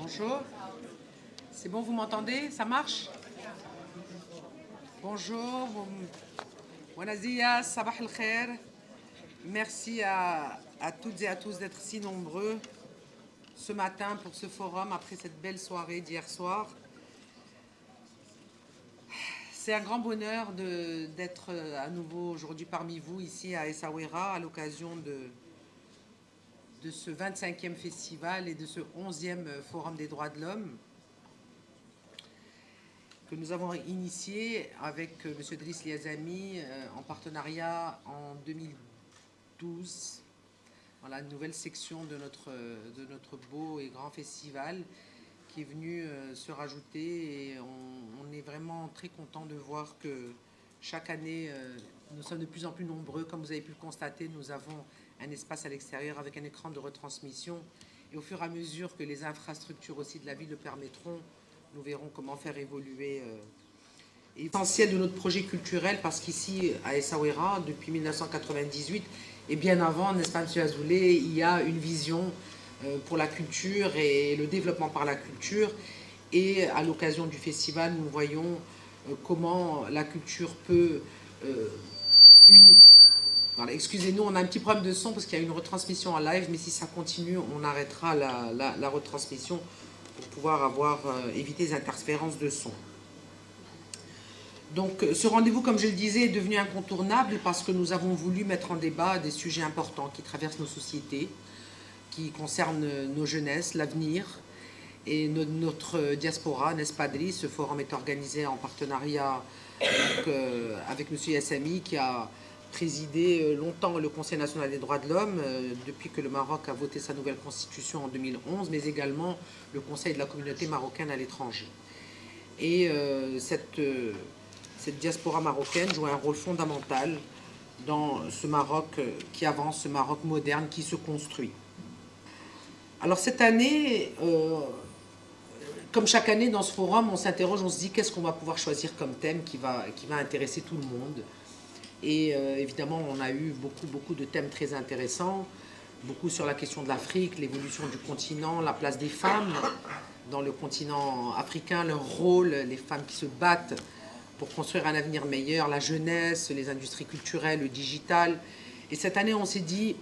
Bonjour. C'est bon, vous m'entendez? Ça marche? Bonjour. Buenos días, sabah al khair. Merci à toutes et à tous d'être si nombreux ce matin pour ce forum après cette belle soirée d'hier soir. C'est un grand bonheur d'être à nouveau aujourd'hui parmi vous ici à Essaouira à l'occasion de ce 25e festival et de ce 11e Forum des droits de l'homme que nous avons initié avec M. Driss Liazami en partenariat en 2012. Voilà, une nouvelle section de notre beau et grand festival qui est venu se rajouter et on est vraiment très content de voir que chaque année nous sommes de plus en plus nombreux. Comme vous avez pu le constater, nous avons un espace à l'extérieur avec un écran de retransmission et au fur et à mesure que les infrastructures aussi de la ville le permettront, nous verrons comment faire évoluer l'essentiel de notre projet culturel, parce qu'ici à Essaouira, depuis 1998 et bien avant, n'est-ce pas, M. Azoulay, il y a une vision pour la culture et le développement par la culture. Et à l'occasion du festival, nous voyons comment la culture peut Voilà, excusez-nous, on a un petit problème de son parce qu'il y a une retransmission en live, mais si ça continue, on arrêtera la retransmission pour pouvoir éviter les interférences de son. Donc ce rendez-vous, comme je le disais, est devenu incontournable parce que nous avons voulu mettre en débat des sujets importants qui traversent nos sociétés, qui concernent nos jeunesses, l'avenir et notre diaspora, n'est-ce pas, Driss? Ce forum est organisé en partenariat avec M. Yassami, qui a présidé longtemps le Conseil national des droits de l'homme depuis que le Maroc a voté sa nouvelle constitution en 2011, mais également le Conseil de la communauté marocaine à l'étranger. Et cette diaspora marocaine joue un rôle fondamental dans ce Maroc qui avance, ce Maroc moderne qui se construit. Alors cette année, comme chaque année dans ce forum, on s'interroge, on se dit qu'est-ce qu'on va pouvoir choisir comme thème qui va intéresser tout le monde. Et évidemment, on a eu beaucoup de thèmes très intéressants, beaucoup sur la question de l'Afrique, l'évolution du continent, la place des femmes dans le continent africain, leur rôle, les femmes qui se battent pour construire un avenir meilleur, la jeunesse, les industries culturelles, le digital. Et cette année, on s'est dit,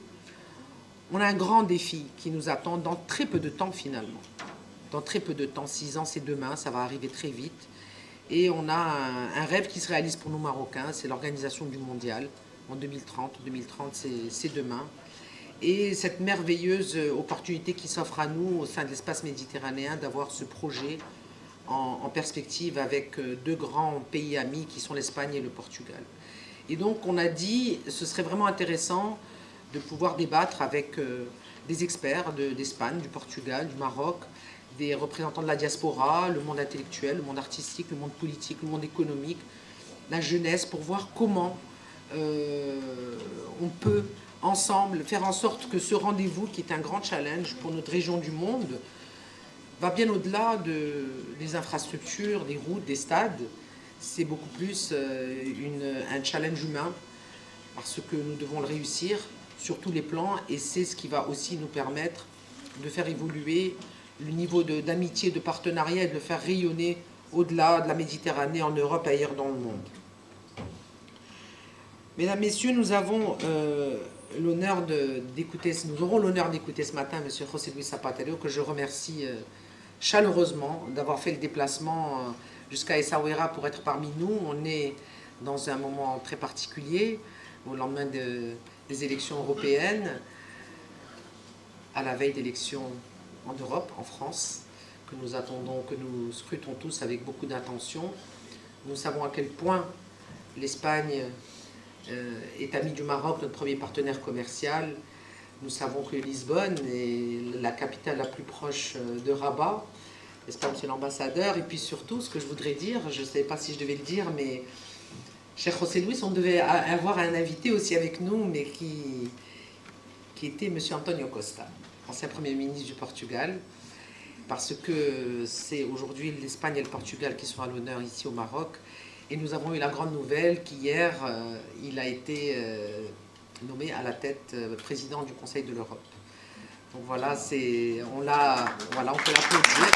on a un grand défi qui nous attend dans très peu de temps finalement. Dans très peu de temps, 6 ans, c'est demain, ça va arriver très vite. Et on a un rêve qui se réalise pour nous Marocains, c'est l'organisation du mondial en 2030. 2030, c'est demain. Et cette merveilleuse opportunité qui s'offre à nous au sein de l'espace méditerranéen d'avoir ce projet en perspective avec deux grands pays amis qui sont l'Espagne et le Portugal. Et donc on a dit ce serait vraiment intéressant de pouvoir débattre avec des experts d'Espagne, du Portugal, du Maroc, des représentants de la diaspora, le monde intellectuel, le monde artistique, le monde politique, le monde économique, la jeunesse, pour voir comment on peut ensemble faire en sorte que ce rendez-vous, qui est un grand challenge pour notre région du monde, va bien au-delà des infrastructures, des routes, des stades. C'est beaucoup plus un challenge humain, parce que nous devons le réussir sur tous les plans, et c'est ce qui va aussi nous permettre de faire évoluer le niveau d'amitié, de partenariat, et de le faire rayonner au-delà de la Méditerranée, en Europe et ailleurs dans le monde. Mesdames, Messieurs, nous avons l'honneur d'écouter ce matin M. José Luis Zapatero, que je remercie chaleureusement d'avoir fait le déplacement jusqu'à Essaouira pour être parmi nous. On est dans un moment très particulier, au lendemain des élections européennes, à la veille d'élections en Europe, en France, que nous attendons, que nous scrutons tous avec beaucoup d'attention. Nous savons à quel point l'Espagne est amie du Maroc, notre premier partenaire commercial. Nous savons que Lisbonne est la capitale la plus proche de Rabat, n'est-ce pas, monsieur l'ambassadeur? Et puis surtout, ce que je voudrais dire, je ne sais pas si je devais le dire, mais cher José Luis, on devait avoir un invité aussi avec nous, mais qui était monsieur Antonio Costa, ancien Premier ministre du Portugal, parce que c'est aujourd'hui l'Espagne et le Portugal qui sont à l'honneur ici au Maroc. Et nous avons eu la grande nouvelle qu'hier, il a été nommé à la tête président du Conseil de l'Europe. Donc voilà, on peut l'applaudir.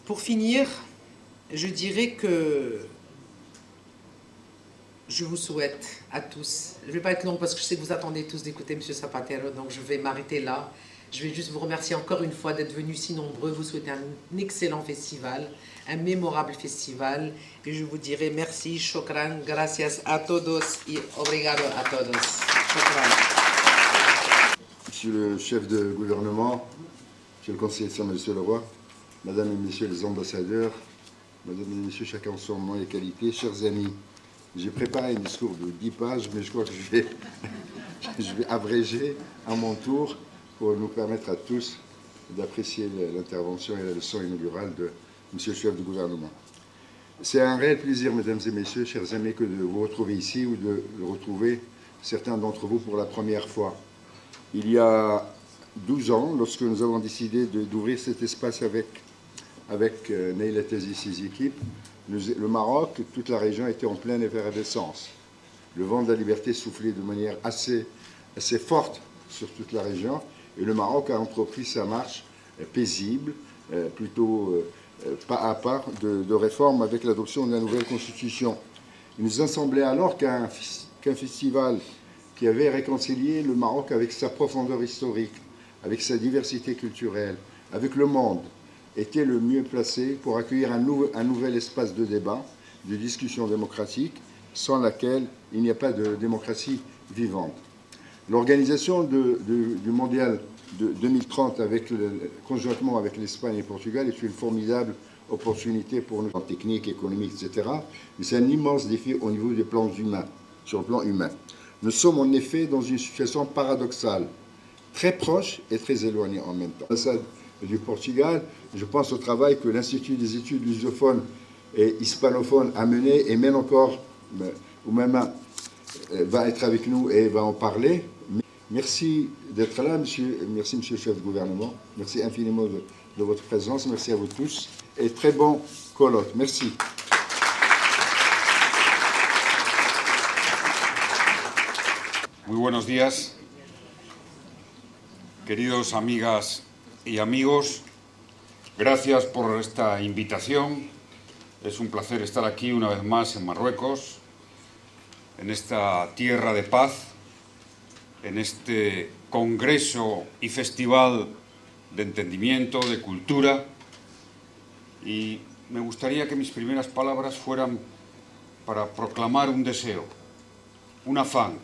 Pour finir, je dirais que je vous souhaite à tous, je ne vais pas être long parce que je sais que vous attendez tous d'écouter M. Zapatero, donc je vais m'arrêter là. Je vais juste vous remercier encore une fois d'être venus si nombreux, vous souhaiter un excellent festival, un mémorable festival, et je vous dirai merci, shukran, gracias a todos y obrigado a todos. Shukran. Monsieur le chef de gouvernement, Monsieur le conseiller de Monsieur le roi, Mesdames et Messieurs les ambassadeurs, Mesdames et Messieurs, chacun en son nom et qualité, chers amis, j'ai préparé un discours de 10 pages, mais je crois que je vais abréger à mon tour pour nous permettre à tous d'apprécier l'intervention et la leçon inaugurale de Monsieur le chef du gouvernement. C'est un réel plaisir, mesdames et messieurs, chers amis, que de vous retrouver ici ou de retrouver certains d'entre vous pour la première fois. Il y a 12 ans, lorsque nous avons décidé d'ouvrir cet espace avec Neil Attazi et ses équipes, le Maroc, toute la région était en pleine effervescence. Le vent de la liberté soufflait de manière assez forte sur toute la région, et le Maroc a entrepris sa marche paisible, plutôt pas à pas, de réforme avec l'adoption de la nouvelle constitution. Il nous a semblé alors qu'un festival qui avait réconcilié le Maroc avec sa profondeur historique, avec sa diversité culturelle, avec le monde, était le mieux placé pour accueillir un nouvel espace de débat, de discussion démocratique, sans laquelle il n'y a pas de démocratie vivante. L'organisation du mondial de 2030 conjointement avec l'Espagne et le Portugal est une formidable opportunité pour nous, en technique, économique, etc. Mais c'est un immense défi au niveau des plans humains, sur le plan humain. Nous sommes en effet dans une situation paradoxale, très proche et très éloignée en même temps. L'ambassade du Portugal, je pense au travail que l'Institut des études lusophones et hispanophones a mené et mène encore, ou même va être avec nous et va en parler. Merci d'être là, monsieur. Merci, monsieur le chef de gouvernement. Merci infiniment de votre présence. Merci à vous tous. Et très bon colloque. Merci. Muy buenos días, queridos amigas y amigos. Gracias por esta invitación. Es un placer estar aquí una vez más en Marruecos, en esta tierra de paz, en este congreso y festival de entendimiento, de cultura. Y me gustaría que mis primeras palabras fueran para proclamar un deseo, un afán,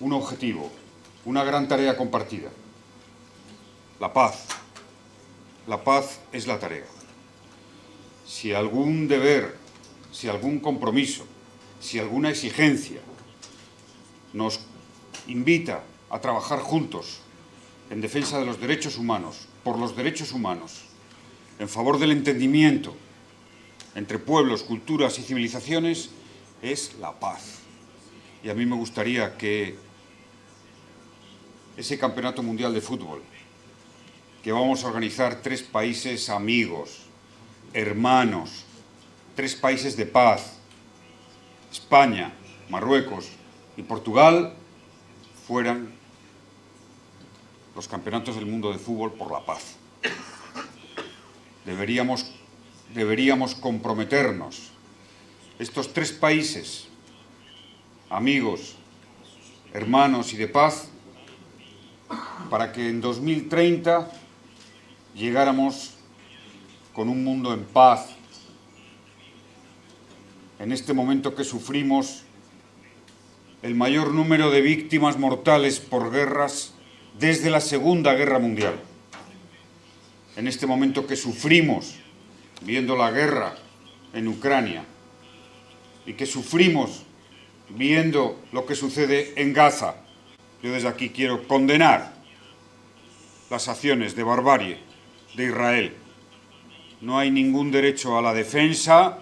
un objetivo, una gran tarea compartida. La paz. La paz es la tarea. Si algún deber, si algún compromiso, si alguna exigencia nos invita a trabajar juntos en defensa de los derechos humanos, por los derechos humanos, en favor del entendimiento entre pueblos, culturas y civilizaciones, es la paz. Y a mí me gustaría que ese campeonato mundial de fútbol que vamos a organizar 3 países amigos, hermanos, 3 países de paz, España, Marruecos y Portugal, fueran los campeonatos del mundo de fútbol por la paz. Deberíamos comprometernos, estos 3 países, amigos, hermanos y de paz, para que en 2030 llegáramos con un mundo en paz. En este momento que sufrimos el mayor número de víctimas mortales por guerras desde la Segunda Guerra Mundial. En este momento que sufrimos viendo la guerra en Ucrania y que sufrimos viendo lo que sucede en Gaza. Yo desde aquí quiero condenar las acciones de barbarie de Israel. No hay ningún derecho a la defensa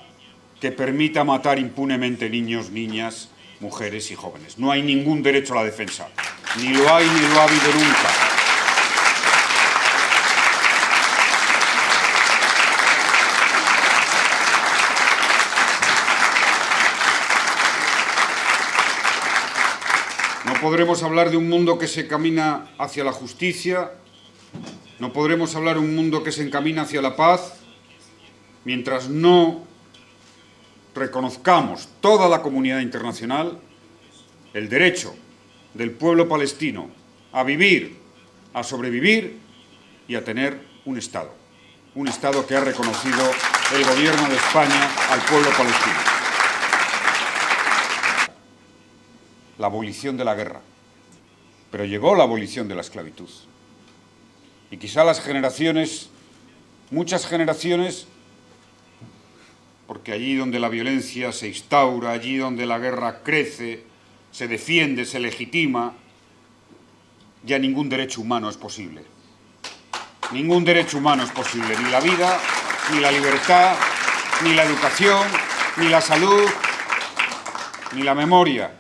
que permita matar impunemente niños, niñas, mujeres y jóvenes. No hay ningún derecho a la defensa. Ni lo hay ni lo ha habido nunca. podremos hablar de un mundo que se camina hacia la justicia, no podremos hablar de un mundo que se encamina hacia la paz, mientras no reconozcamos toda la comunidad internacional el derecho del pueblo palestino a vivir, a sobrevivir y a tener un Estado que ha reconocido el gobierno de España al pueblo palestino. La abolición de la guerra, pero llegó la abolición de la esclavitud. Y quizá las generaciones, muchas generaciones, porque allí donde la violencia se instaura, allí donde la guerra crece, se defiende, se legitima, ya ningún derecho humano es posible. Ningún derecho humano es posible, ni la vida, ni la libertad, ni la educación, ni la salud, ni la memoria.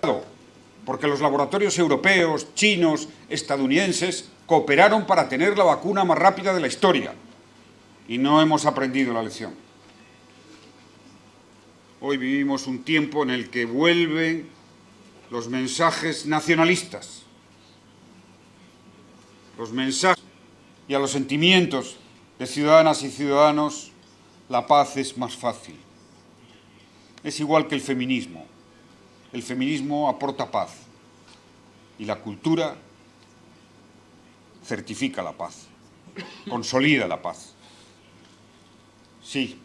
Porque los laboratorios europeos, chinos, estadounidenses cooperaron para tener la vacuna más rápida de la historia y no hemos aprendido la lección. Hoy vivimos un tiempo en el que vuelven los mensajes nacionalistas, los mensajes y a los sentimientos de ciudadanas y ciudadanos. La paz es más fácil. Es igual que el feminismo. El feminismo aporta paz y la cultura certifica la paz, consolida la paz. Sí,